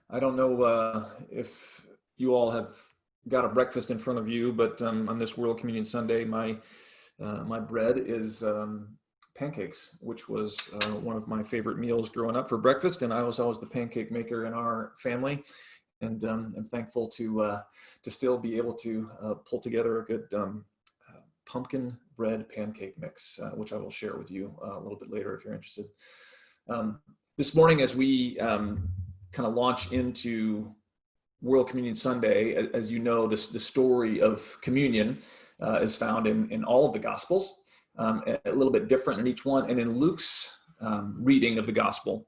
I don't know if you all have got a breakfast in front of you, but on this World Communion Sunday, my bread is pancakes, which was one of my favorite meals growing up for breakfast, and I was always the pancake maker in our family, and I'm thankful to still be able to pull together a good pumpkin bread pancake mix, which I will share with you a little bit later if you're interested. This morning, as we kind of launch into World Communion Sunday, as you know, the story of communion is found in all of the Gospels, a little bit different in each one. And in Luke's reading of the Gospel,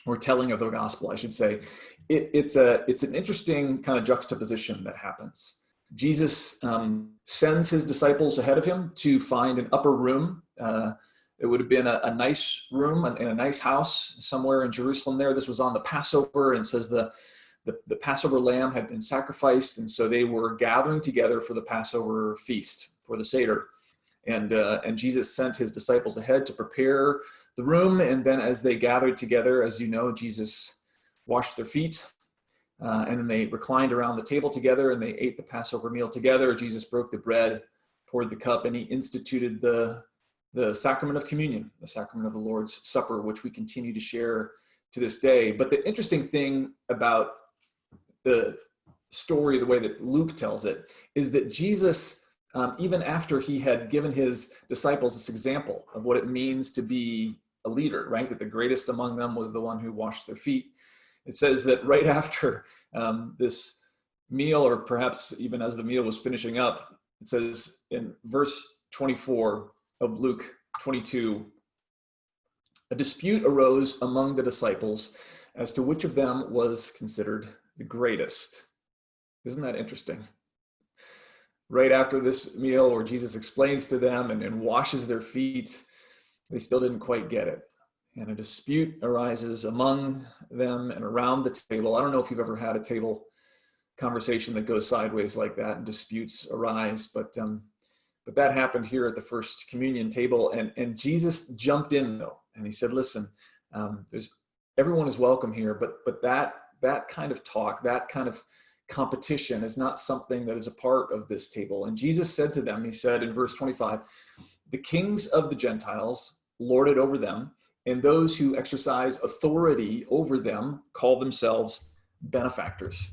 or telling of the Gospel, I should say, it's an interesting kind of juxtaposition that happens. Jesus sends his disciples ahead of him to find an upper room. It would have been a nice room in a nice house somewhere in Jerusalem there. This was on the Passover, and says the Passover lamb had been sacrificed, and so they were gathering together for the Passover feast, for the Seder. And Jesus sent his disciples ahead to prepare the room, and then as they gathered together, as you know, Jesus washed their feet, and then they reclined around the table together, and they ate the Passover meal together. Jesus broke the bread, poured the cup, and he instituted the sacrament of communion, the sacrament of the Lord's Supper, which we continue to share to this day. But the interesting thing about the story, the way that Luke tells it, is that Jesus, even after he had given his disciples this example of what it means to be a leader, right? That the greatest among them was the one who washed their feet. It says that right after this meal, or perhaps even as the meal was finishing up, it says in verse 24 of Luke 22, a dispute arose among the disciples as to which of them was considered the greatest. Isn't that interesting? Right after this meal where Jesus explains to them and washes their feet, they still didn't quite get it. And a dispute arises among them and around the table. I don't know if you've ever had a table conversation that goes sideways like that and disputes arise, but that happened here at the first communion table, and Jesus jumped in though, and he said, listen, everyone is welcome here, but that kind of talk, that kind of competition is not something that is a part of this table. And Jesus said to them, he said in verse 25, the kings of the Gentiles lord it over them, and those who exercise authority over them call themselves benefactors.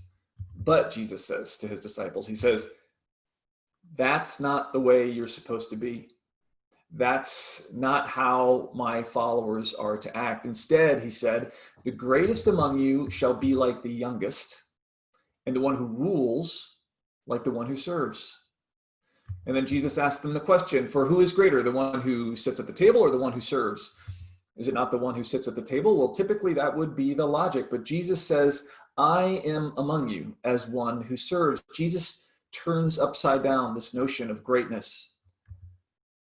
But Jesus says to his disciples, he says, that's not the way you're supposed to be. That's not how my followers are to act. Instead, he said, the greatest among you shall be like the youngest, and the one who rules like the one who serves. And then Jesus asked them the question, for who is greater, the one who sits at the table or the one who serves? Is it not the one who sits at the table? Well, typically that would be the logic, but Jesus says, I am among you as one who serves. Jesus turns upside down this notion of greatness.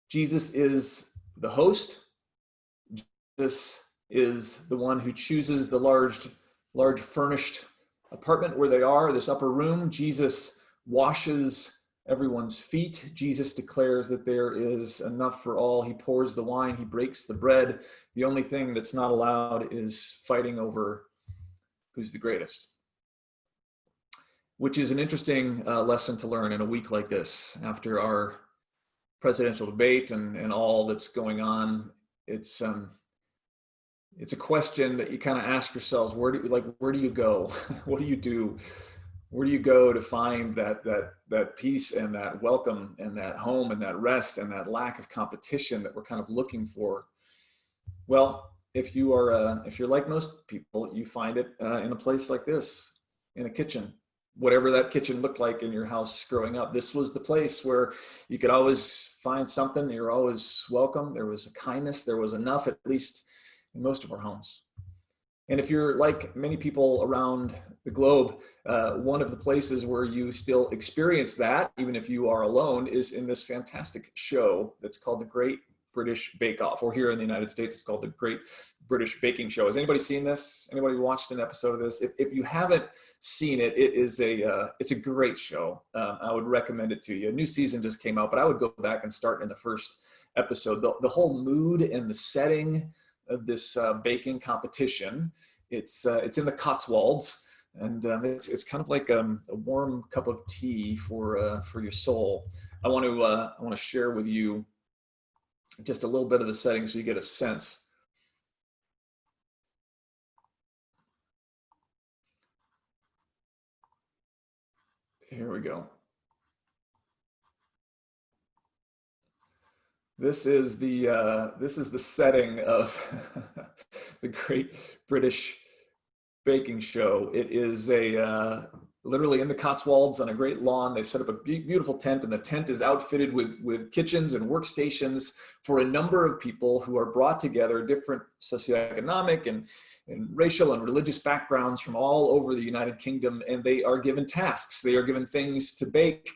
Jesus is the host. Jesus is the one who chooses the large furnished apartment where they are, this upper room. Jesus washes everyone's feet. Jesus declares that there is enough for all. He pours the wine. He breaks the bread. The only thing that's not allowed is fighting over who's the greatest, which is an interesting lesson to learn in a week like this. After our presidential debate and all that's going on, it's a question that you kind of ask yourselves, where do you go? What do you do? Where do you go to find that peace and that welcome and that home and that rest and that lack of competition that we're kind of looking for? Well, if you're like most people, you find it in a place like this, in a kitchen. Whatever that kitchen looked like in your house growing up, this was the place where you could always find something. You're always welcome. There was a kindness. There was enough, at least in most of our homes. And if you're like many people around the globe, one of the places where you still experience that, even if you are alone, is in this fantastic show that's called The Great British Bake Off, or here in the United States, it's called The Great British Baking Show. Has anybody seen this? Anybody watched an episode of this? If you haven't seen it, it's a great show. I would recommend it to you. A new season just came out, but I would go back and start in the first episode. The whole mood and the setting of this baking competition It's in the Cotswolds, and it's kind of like a warm cup of tea for your soul. I want to share with you just a little bit of the setting so you get a sense. Here we go. This is the setting of the Great British Baking Show. It is literally in the Cotswolds on a great lawn. They set up a beautiful tent, and the tent is outfitted with kitchens and workstations for a number of people who are brought together, different socioeconomic and racial and religious backgrounds from all over the United Kingdom, and they are given tasks. They are given things to bake,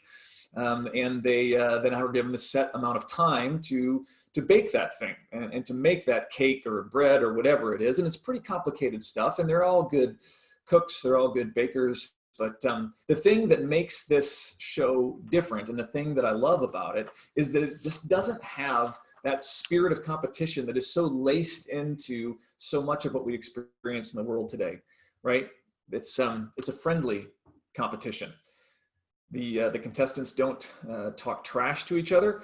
and they then are given a set amount of time to bake that thing and to make that cake or bread or whatever it is. And it's pretty complicated stuff, and they're all good cooks, they're all good bakers. But the thing that makes this show different, and the thing that I love about it, is that it just doesn't have that spirit of competition that is so laced into so much of what we experience in the world today, right? It's a friendly competition. The contestants don't talk trash to each other.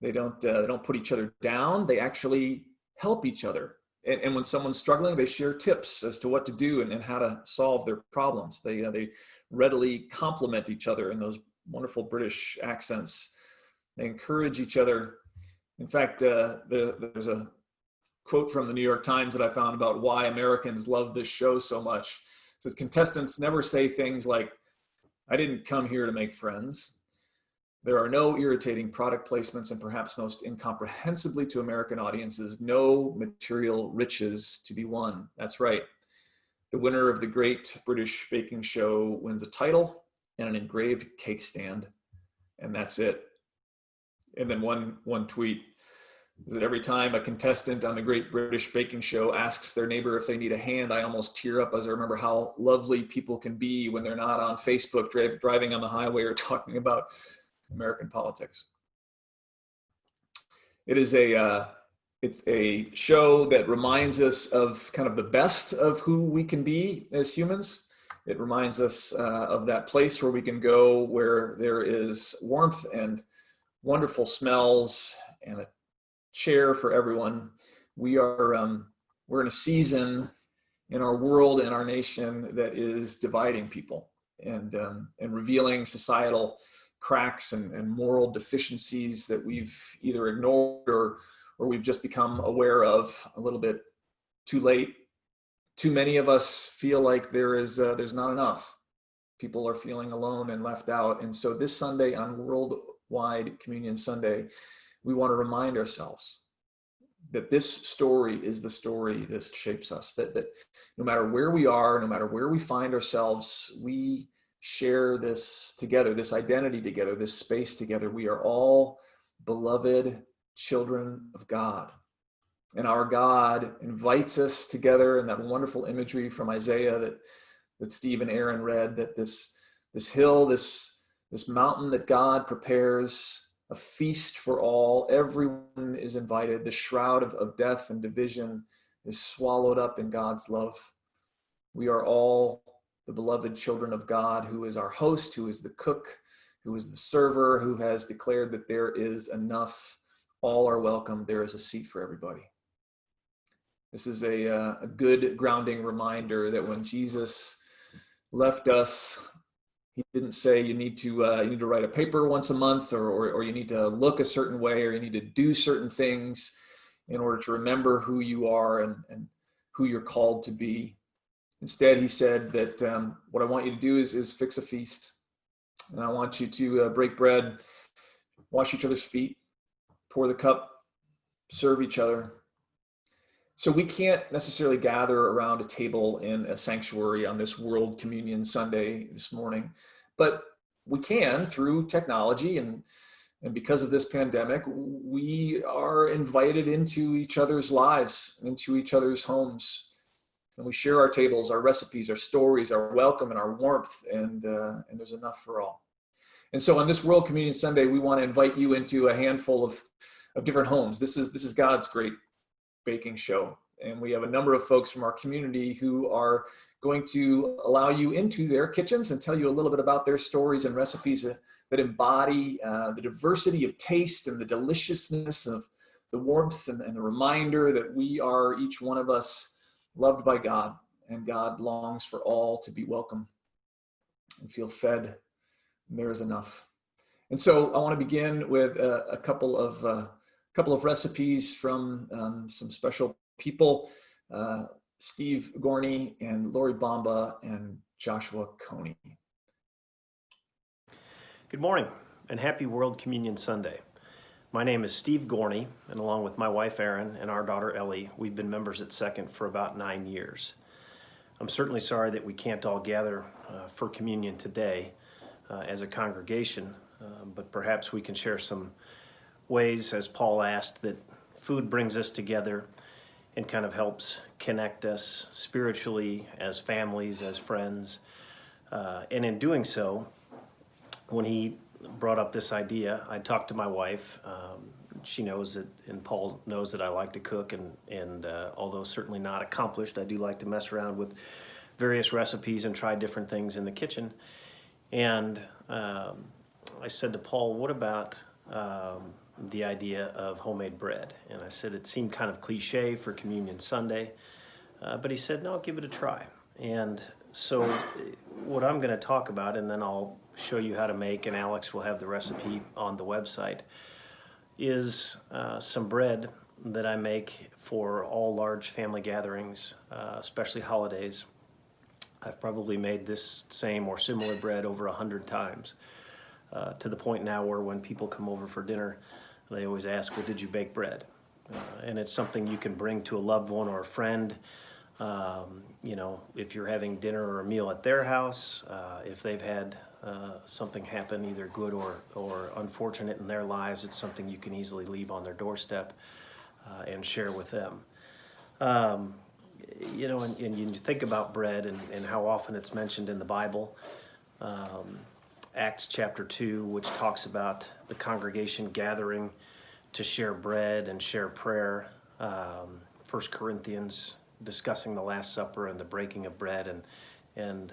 They don't put each other down. They actually help each other. And when someone's struggling, they share tips as to what to do and how to solve their problems. They readily compliment each other in those wonderful British accents. They encourage each other. In fact, there's a quote from the New York Times that I found about why Americans love this show so much. It says, contestants never say things like, "I didn't come here to make friends." There are no irritating product placements, and perhaps most incomprehensibly to American audiences, no material riches to be won. That's right. The winner of the Great British Baking Show wins a title and an engraved cake stand, and that's it. And then one tweet is that every time a contestant on the Great British Baking Show asks their neighbor if they need a hand, I almost tear up as I remember how lovely people can be when they're not on Facebook driving on the highway or talking about American politics. It's a show that reminds us of kind of the best of who we can be as humans. It reminds us of that place where we can go where there is warmth and wonderful smells and a chair for everyone. We're in a season in our world and our nation that is dividing people and revealing societal cracks and moral deficiencies that we've either ignored or we've just become aware of a little bit too late. Too many of us feel like there's not enough. People are feeling alone and left out. And so this Sunday, on Worldwide Communion Sunday, we want to remind ourselves that this story is the story that shapes us, that no matter where we are, no matter where we find ourselves, we share this together, this identity together, this space together. We are all beloved children of God. And our God invites us together in that wonderful imagery from Isaiah that Steve and Aaron read, that this hill, this mountain that God prepares, a feast for all. Everyone is invited. The shroud of death and division is swallowed up in God's love. We are all the beloved children of God, who is our host, who is the cook, who is the server, who has declared that there is enough. All are welcome. There is a seat for everybody. This is a good grounding reminder that when Jesus left us, he didn't say you need to write a paper once a month, or you need to look a certain way, or you need to do certain things in order to remember who you are and who you're called to be. Instead, he said that what I want you to do is fix a feast. And I want you to break bread, wash each other's feet, pour the cup, serve each other. So we can't necessarily gather around a table in a sanctuary on this World Communion Sunday this morning, but we can through technology, and because of this pandemic, we are invited into each other's lives, into each other's homes. And we share our tables, our recipes, our stories, our welcome, and our warmth, and there's enough for all. And so on this World Communion Sunday, we want to invite you into a handful of different homes. This is God's great baking show. And we have a number of folks from our community who are going to allow you into their kitchens and tell you a little bit about their stories and recipes that embody the diversity of taste and the deliciousness of the warmth and the reminder that we are, each one of us, loved by God, and God longs for all to be welcome and feel fed. And there is enough. And so I want to begin with a couple of recipes from some special people, Steve Gorny and Laurie Bomba and Joshua Koni. Good morning and happy World Communion Sunday. My name is Steve Gorny, and along with my wife Erin and our daughter Ellie, we've been members at Second for about 9 years. I'm certainly sorry that we can't all gather for communion today as a congregation, but perhaps we can share some ways, as Paul asked, that food brings us together and kind of helps connect us spiritually as families, as friends. And in doing so, when he brought up this idea, I talked to my wife. She knows that, and Paul knows that I like to cook, and although certainly not accomplished, I do like to mess around with various recipes and try different things in the kitchen. And I said to Paul, what about the idea of homemade bread? And I said it seemed kind of cliche for Communion Sunday, but he said, no, give it a try. And so what I'm going to talk about, and then I'll show you how to make, and Alex will have the recipe on the website, is some bread that I make for all large family gatherings, especially holidays. I've probably made this same or similar bread over 100 times, to the point now where when people come over for dinner, they always ask, well, did you bake bread? And it's something you can bring to a loved one or a friend. You know, if you're having dinner or a meal at their house, if they've had something happen, either good or unfortunate in their lives, it's something you can easily leave on their doorstep and share with them. You know, and you think about bread and how often it's mentioned in the Bible. Acts chapter 2, which talks about the congregation gathering to share bread and share prayer. 1 Corinthians discussing the Last Supper and the breaking of bread and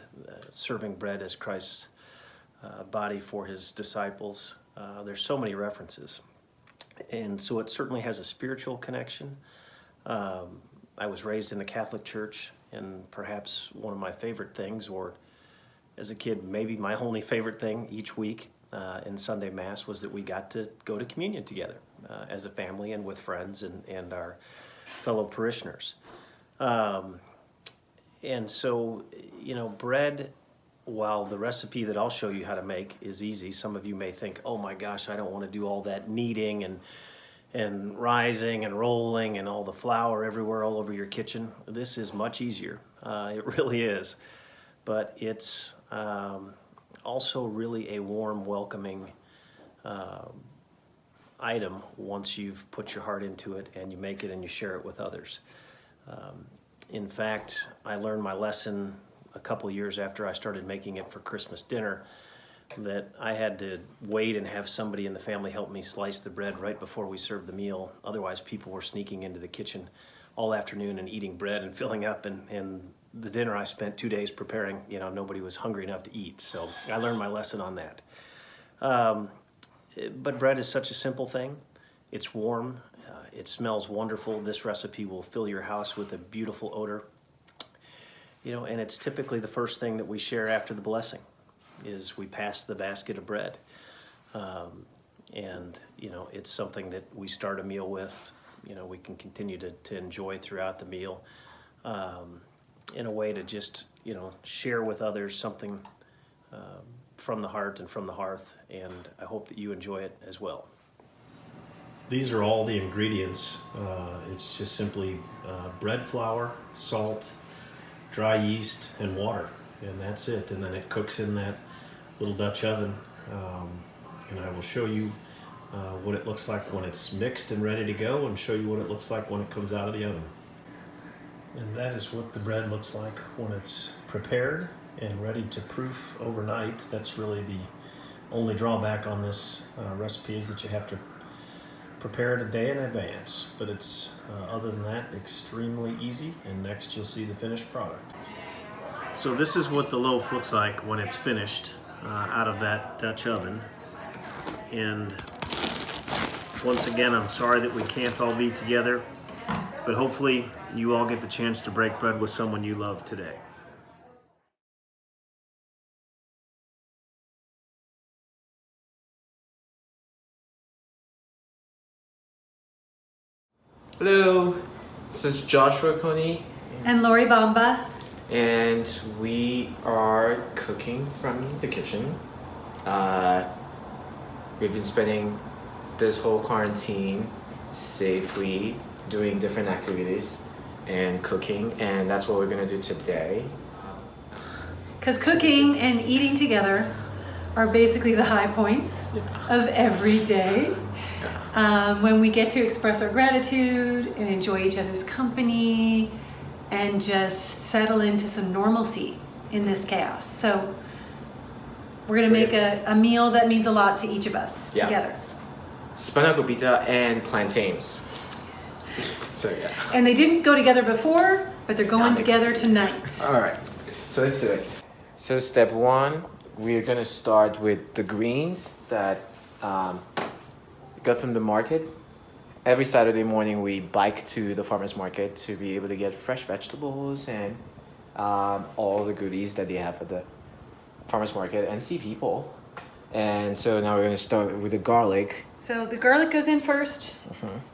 serving bread as Christ's body for his disciples. There's so many references. And so it certainly has a spiritual connection. I was raised in the Catholic Church, and perhaps one of my favorite things, or as a kid, maybe my only favorite thing each week in Sunday Mass, was that we got to go to communion together as a family and with friends and our fellow parishioners. And so, you know, bread, while the recipe that I'll show you how to make is easy, some of you may think, oh my gosh, I don't want to do all that kneading and rising and rolling and all the flour everywhere all over your kitchen. This is much easier. It really is. But it's also really a warm, welcoming item once you've put your heart into it and you make it and you share it with others. In fact, I learned my lesson a couple years after I started making it for Christmas dinner, that I had to wait and have somebody in the family help me slice the bread right before we served the meal. Otherwise, people were sneaking into the kitchen all afternoon and eating bread and filling up, and the dinner I spent 2 days preparing, you know, nobody was hungry enough to eat. So I learned my lesson on that. But bread is such a simple thing. It's warm. It smells wonderful. This recipe will fill your house with a beautiful odor. You know, and it's typically the first thing that we share after the blessing is we pass the basket of bread. And, you know, it's something that we start a meal with. You know, we can continue to enjoy throughout the meal in a way to just, you know, share with others something from the heart and from the hearth. And I hope that you enjoy it as well. These are all the ingredients. It's just simply bread flour, salt, dry yeast, and water, and that's it. And then it cooks in that little Dutch oven. And I will show you what it looks like when it's mixed and ready to go, and show you what it looks like when it comes out of the oven. And that is what the bread looks like when it's prepared and ready to proof overnight. That's really the only drawback on this recipe, is that you have to prepared a day in advance, but it's, other than that, extremely easy, and next you'll see the finished product. So this is what the loaf looks like when it's finished out of that Dutch oven. And once again, I'm sorry that we can't all be together, but hopefully you all get the chance to break bread with someone you love today. Hello, this is Joshua Koni, And Laurie Bomba. and we are cooking from the kitchen. We've been spending this whole quarantine safely doing different activities and cooking, and that's what we're gonna do today. Because cooking and eating together are basically the high points of every day. When we get to express our gratitude and enjoy each other's company and just settle into some normalcy in this chaos. So we're gonna make a meal that means a lot to each of us together. Spanakopita and plantains. So yeah. And they didn't go together before, but they're going together tonight. All right, so let's do it. So step one, we're gonna start with the greens that got from the market. Every Saturday morning we bike to the farmer's market to be able to get fresh vegetables and all the goodies that they have at the farmer's market and see people. And so now we're gonna start with the garlic. So the garlic goes in first.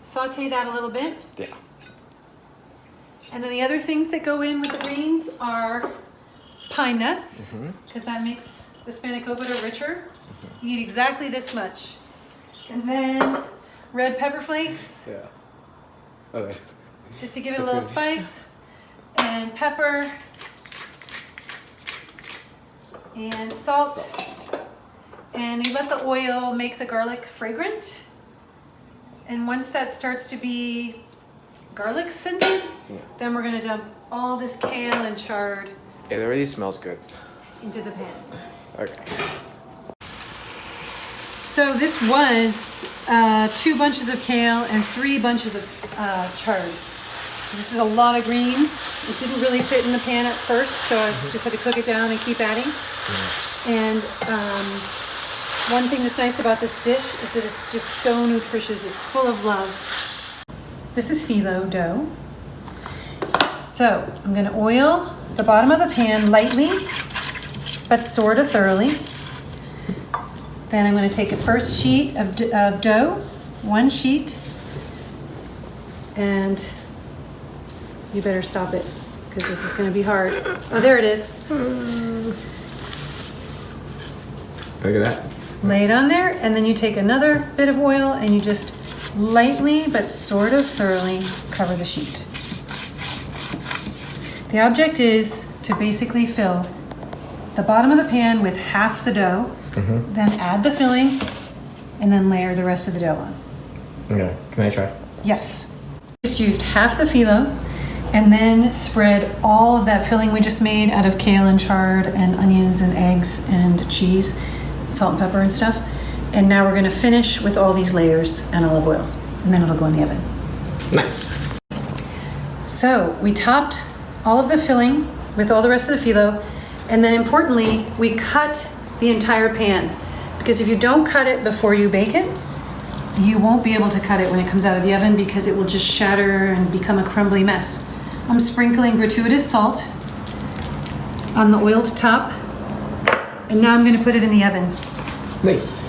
Saute that a little bit. Yeah. And then the other things that go in with the greens are pine nuts, because that makes the spanakopita richer. You need exactly this much. And then red pepper flakes, Yeah. Okay. just to give it a little spice. And pepper. And salt. And you let the oil make the garlic fragrant. And once that starts to be garlic scented, then we're gonna dump all this kale and chard It already smells good. into the pan. Okay. So this was 2 bunches of kale and 3 bunches of chard. So this is a lot of greens. It didn't really fit in the pan at first, so I just had to cook it down and keep adding. And one thing that's nice about this dish is that it's just so nutritious. It's full of love. This is phyllo dough. So I'm going to oil the bottom of the pan lightly, but sort of thoroughly. Then I'm going to take a first sheet of dough, 1 sheet, and you better stop it because this is going to be hard. Oh, there it is. Look at that. Lay it on there, and then you take another bit of oil and you just lightly but sort of thoroughly cover the sheet. The object is to basically fill the bottom of the pan with half the dough, then add the filling, and then layer the rest of the dough on. Okay, can I try? Yes. Just used half the phyllo and then spread all of that filling we just made out of kale and chard and onions and eggs and cheese, salt and pepper and stuff. And now we're gonna finish with all these layers and olive oil, and then it'll go in the oven. Nice. So we topped all of the filling with all the rest of the phyllo, and then importantly, we cut the entire pan, because if you don't cut it before you bake it, you won't be able to cut it when it comes out of the oven because it will just shatter and become a crumbly mess. I'm sprinkling gratuitous salt on the oiled top, and now I'm going to put it in the oven. Nice.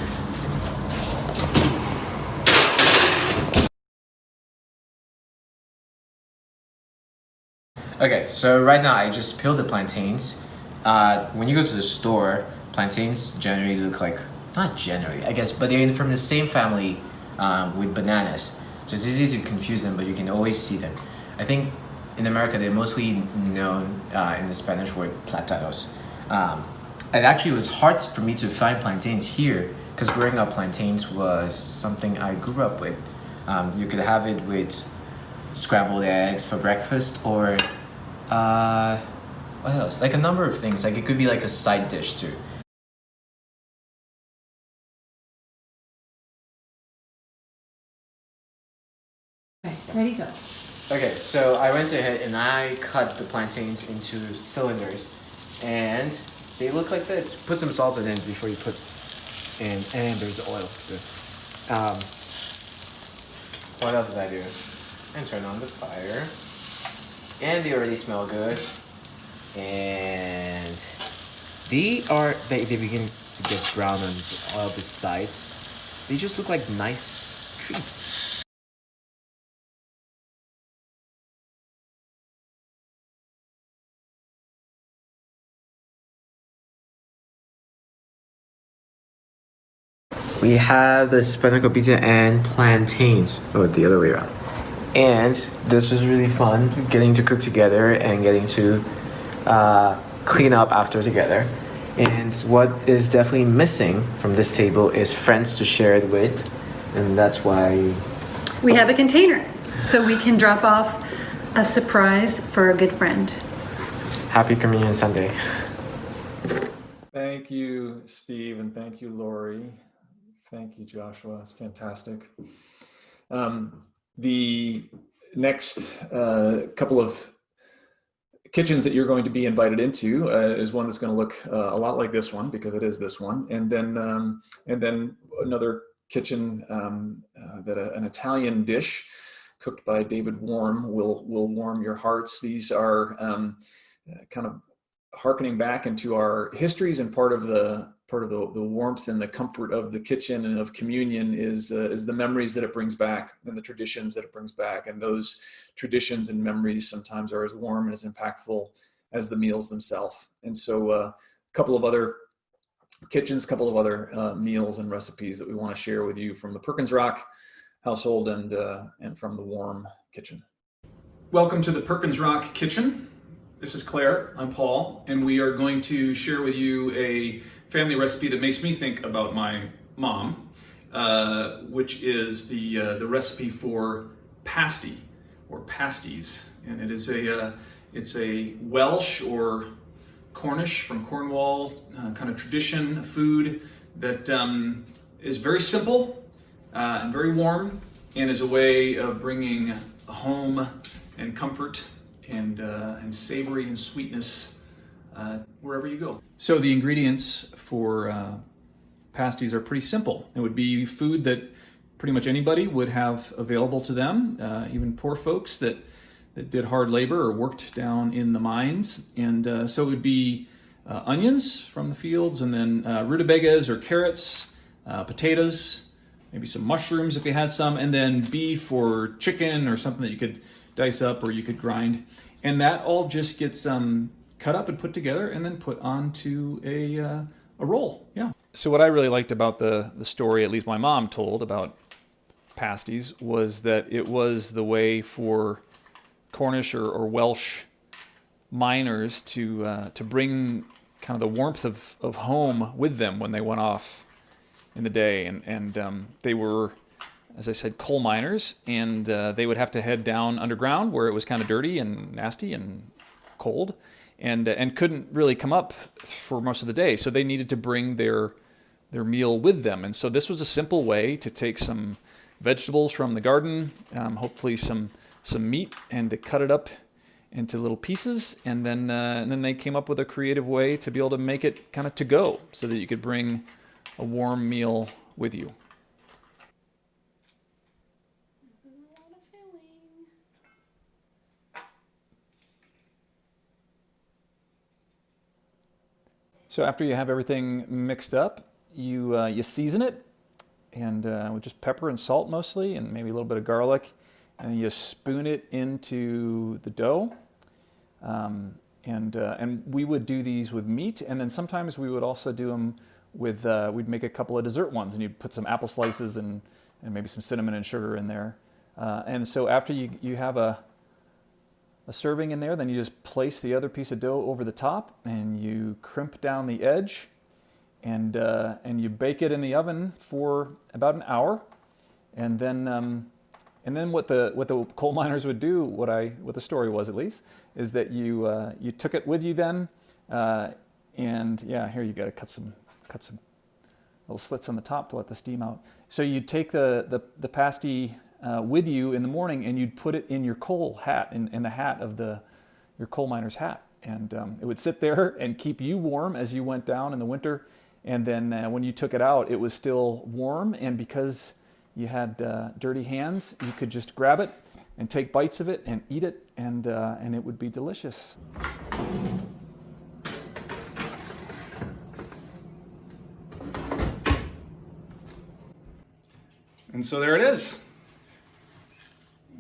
Okay, so right now I just peeled the plantains. When you go to the store, plantains generally look like, not generally, I guess, but they're from the same family with bananas. So it's easy to confuse them, but you can always see them. I think in America, they're mostly known in the Spanish word plátanos. It actually was hard for me to find plantains here because growing up, plantains was something I grew up with. You could have it with scrambled eggs for breakfast, or what else? Like a number of things. Like it could be like a side dish too. Ready, go. Okay, so I went ahead and I cut the plantains into cylinders, and they look like this. Put some salt in before you put in, and there's oil too. What else did I do? And turn on the fire, and they already smell good. And they begin to get brown on all the sides. They just look like nice treats. We have the spanakopita pizza and plantains. Oh, the other way around. And this was really fun, getting to cook together and getting to clean up after together. And what is definitely missing from this table is friends to share it with. And that's why We have a container, so we can drop off a surprise for a good friend. Happy Communion Sunday. Thank you, Steve, and thank you, Laurie. Thank you, Joshua. That's fantastic. The next couple of kitchens that you're going to be invited into is one that's going to look a lot like this one, because it is this one, and then another kitchen an Italian dish cooked by David Warm will warm your hearts. These are kind of hearkening back into our histories, and part of the warmth and the comfort of the kitchen and of communion is the memories that it brings back and the traditions that it brings back. And those traditions and memories sometimes are as warm and as impactful as the meals themselves. And so a couple of other kitchens, couple of other meals and recipes that we want to share with you from the Perkins Rock household and from the Warm kitchen. Welcome to the Perkins Rock kitchen. This is Claire, I'm Paul, and we are going to share with you a family recipe that makes me think about my mom, which is the recipe for pasty or pasties, and it's a Welsh or Cornish from Cornwall kind of tradition food that is very simple and very warm, and is a way of bringing home and comfort and savory and sweetness wherever you go. So the ingredients for pasties are pretty simple. It would be food that pretty much anybody would have available to them, even poor folks that did hard labor or worked down in the mines. And so it would be onions from the fields, and then rutabagas or carrots, potatoes, maybe some mushrooms if you had some, and then beef or chicken or something that you could dice up or you could grind. And that all just gets cut up and put together and then put onto a roll. Yeah. So what I really liked about the story, at least my mom told about pasties, was that it was the way for Cornish or Welsh miners to bring kind of the warmth of home with them when they went off in the day. And they were, as I said, coal miners, and they would have to head down underground where it was kind of dirty and nasty and cold, and couldn't really come up for most of the day. So they needed to bring their meal with them. And so this was a simple way to take some vegetables from the garden, hopefully some meat, and to cut it up into little pieces. And then they came up with a creative way to be able to make it kind of to go, so that you could bring a warm meal with you. So after you have everything mixed up, you season it, and with just pepper and salt mostly, and maybe a little bit of garlic, and you spoon it into the dough. And we would do these with meat, and then sometimes we would also do them with we'd make a couple of dessert ones, and you'd put some apple slices and maybe some cinnamon and sugar in there. And so after you have a serving in there, then you just place the other piece of dough over the top, and you crimp down the edge, and you bake it in the oven for about an hour. And then what the coal miners would do, what the story was at least, is that you took it with you then, and yeah, here you got to cut some little slits on the top to let the steam out. So you take the pasty with you in the morning, and you'd put it in your coal hat, in the hat of your coal miner's hat. And it would sit there and keep you warm as you went down in the winter. And then when you took it out, it was still warm. And because you had dirty hands, you could just grab it and take bites of it and eat it, and it would be delicious. And so there it is.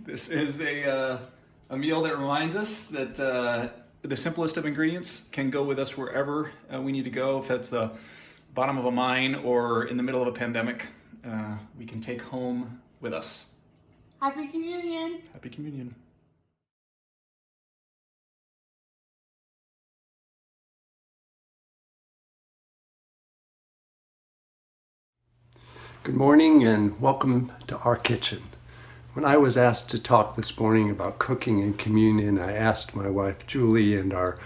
This is a meal that reminds us that the simplest of ingredients can go with us wherever we need to go. If that's the bottom of a mine or in the middle of a pandemic, we can take home with us. Happy Communion! Happy Communion. Good morning and welcome to our kitchen. When I was asked to talk this morning about cooking and communion, I asked my wife Julie and our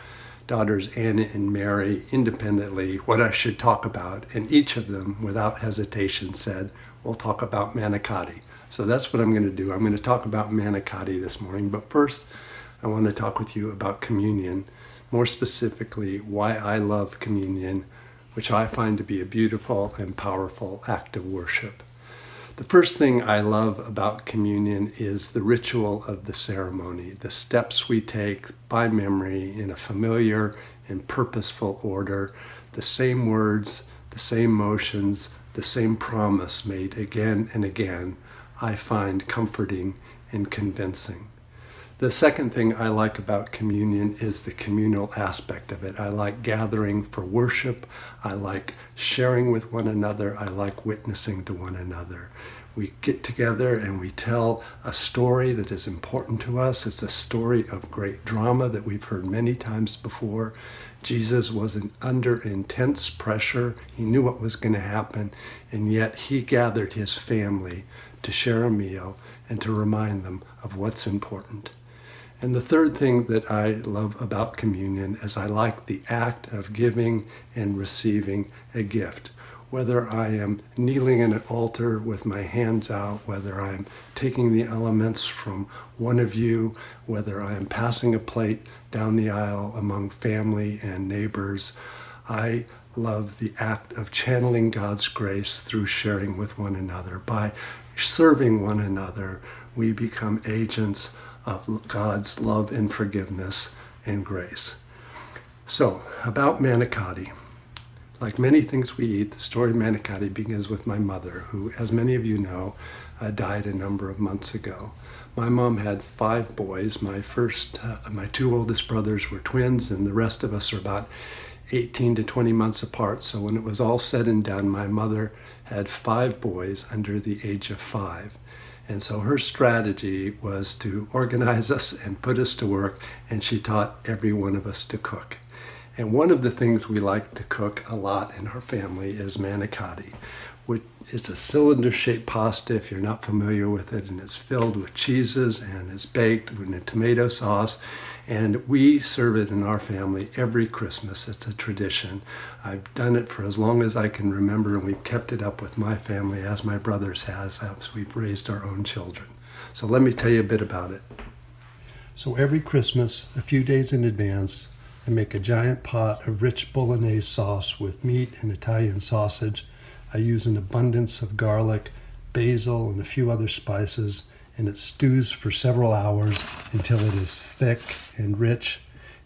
daughters Anna and Mary independently what I should talk about, and each of them, without hesitation, said, we'll talk about manicotti. So that's what I'm going to do. I'm going to talk about manicotti this morning, but first I want to talk with you about communion, more specifically why I love communion, which I find to be a beautiful and powerful act of worship. The first thing I love about communion is the ritual of the ceremony, the steps we take by memory in a familiar and purposeful order, the same words, the same motions, the same promise made again and again, I find comforting and convincing. The second thing I like about communion is the communal aspect of it. I like gathering for worship. I like sharing with one another. I like witnessing to one another. We get together and we tell a story that is important to us. It's a story of great drama that we've heard many times before. Jesus was under intense pressure. He knew what was going to happen, and yet he gathered his family to share a meal and to remind them of what's important. And the third thing that I love about communion is I like the act of giving and receiving a gift. Whether I am kneeling in an altar with my hands out, whether I'm taking the elements from one of you, whether I am passing a plate down the aisle among family and neighbors, I love the act of channeling God's grace through sharing with one another. By serving one another, we become agents of God's love and forgiveness and grace. So, about manicotti. Like many things we eat, the story of manicotti begins with my mother, who, as many of you know, died a number of months ago. My mom had 5 boys. My two oldest brothers were twins, and the rest of us are about 18 to 20 months apart. So when it was all said and done, my mother had 5 boys under the age of 5. And so her strategy was to organize us and put us to work, and she taught every one of us to cook. And one of the things we like to cook a lot in our family is manicotti, which is a cylinder-shaped pasta, if you're not familiar with it, and it's filled with cheeses and is baked with a tomato sauce. And we serve it in our family every Christmas. It's a tradition. I've done it for as long as I can remember, and we've kept it up with my family as my brothers has, as we've raised our own children. So let me tell you a bit about it. So every Christmas, a few days in advance, I make a giant pot of rich bolognese sauce with meat and Italian sausage. I use an abundance of garlic, basil, and a few other spices, and it stews for several hours until it is thick and rich.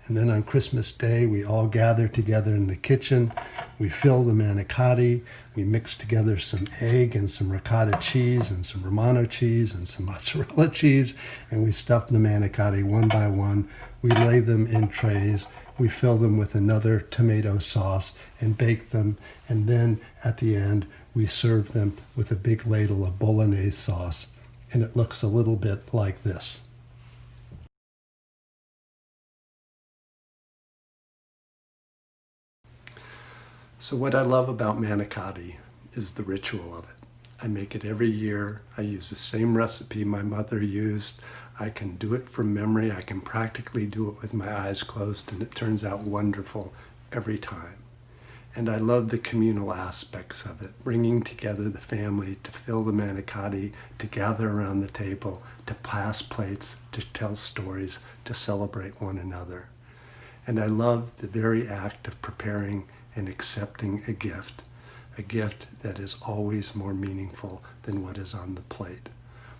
And then on Christmas Day, we all gather together in the kitchen. We fill the manicotti. We mix together some egg and some ricotta cheese and some Romano cheese and some mozzarella cheese, and we stuff the manicotti one by one. We lay them in trays. We fill them with another tomato sauce and bake them. And then at the end, we serve them with a big ladle of bolognese sauce. And it looks a little bit like this. So what I love about manicotti is the ritual of it. I make it every year. I use the same recipe my mother used. I can do it from memory. I can practically do it with my eyes closed, and it turns out wonderful every time. And I love the communal aspects of it, bringing together the family to fill the manicotti, to gather around the table, to pass plates, to tell stories, to celebrate one another. And I love the very act of preparing and accepting a gift that is always more meaningful than what is on the plate.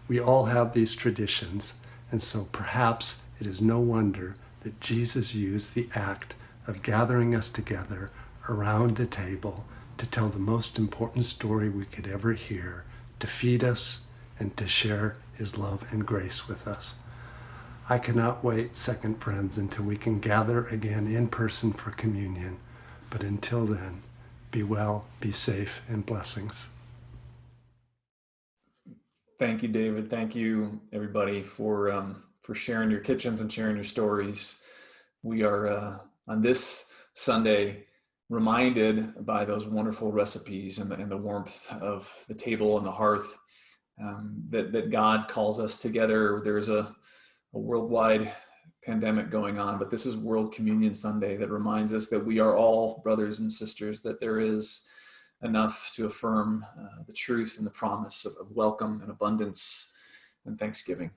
We all have these traditions, and so perhaps it is no wonder that Jesus used the act of gathering us together around a table to tell the most important story we could ever hear, to feed us and to share his love and grace with us. I cannot wait, second friends, until we can gather again in person for communion. But until then, be well, be safe, and blessings. Thank you, David. Thank you, everybody, for sharing your kitchens and sharing your stories. We are on this Sunday reminded by those wonderful recipes and the warmth of the table and the hearth that God calls us together. There's a worldwide pandemic going on, but this is World Communion Sunday that reminds us that we are all brothers and sisters, that there is enough to affirm the truth and the promise of welcome and abundance and thanksgiving.